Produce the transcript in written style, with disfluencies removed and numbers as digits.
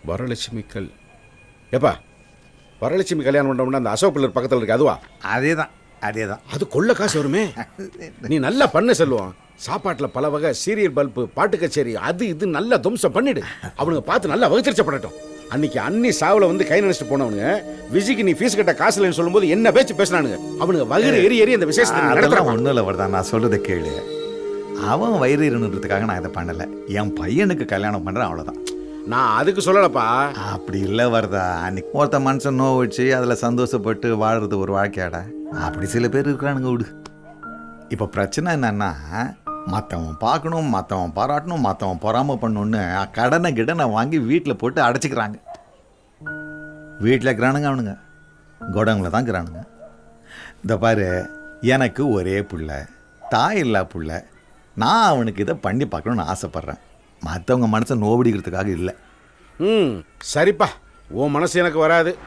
வரலட்சுமிக்கல் ஏப்பா, வரலட்சுமி கல்யாணம் பண்ணோம்னா அந்த அசோக் பில்லர் பக்கத்தில் இருக்கு அதுவா? அதே தான் அது கொள்ள காசு வருமே. நீ நல்லா பண்ண செல்வம். சாப்பாட்டில் பல வகை சீரியல் பல்பு, பாட்டு கச்சேரி, அது இது நல்லா தும்சம் பண்ணிடு. அவனுங்க பார்த்து நல்லா வகுச்சரிச்சப்படட்டும். அன்னைக்கு அன்னி சாவில் வந்து கை நினைச்சிட்டு போனவனுங்க விஜய்க்கு நீ ஃபீஸ் கட்ட காசு இல்லைன்னு சொல்லும்போது என்ன பேச்சு பேசினானுங்க. அவனுங்க வயிறு எரி அந்த விசேஷத்தை அதெல்லாம் ஒன்றும் இல்லை வரதான், நான் சொல்கிறத கேளு. அவன் வயிறு இருன்றதுக்காக நான் இதை பண்ணலை. என் பையனுக்கு கல்யாணம் பண்ணுறேன், அவ்வளோதான். நான் அதுக்கு சொல்லலப்பா. அப்படி இல்லை வரதா, அன்னைக்கு ஒருத்த மனுஷன் நோய் வச்சு அதில் சந்தோஷப்பட்டு வாழறது ஒரு வாழ்க்கையாடா. அப்படி சில பேர் இருக்கிறானுங்க விடு. இப்போ பிரச்சனை என்னன்னா, மற்றவன் பார்க்கணும், மற்றவன் பாராட்டணும், மற்றவன் பொறாமல் பண்ணணுன்னு கடனை வாங்கி வீட்டில் போட்டு அடைச்சிக்கிறாங்க. வீட்டில் இருக்கிறானுங்க அவனுங்க, குடங்களை தான் இருக்கிறானுங்க. இந்த பாரு, எனக்கு ஒரே புள்ள, தாய் இல்லா புள்ள. நான் அவனுக்கு இதை பண்ணி பார்க்கணுன்னு ஆசைப்பட்றேன். மற்றவங்க மனசை நோவடிக்கிறதுக்காக இல்லை. சரிப்பா, உன் மனசு எனக்கு வராது.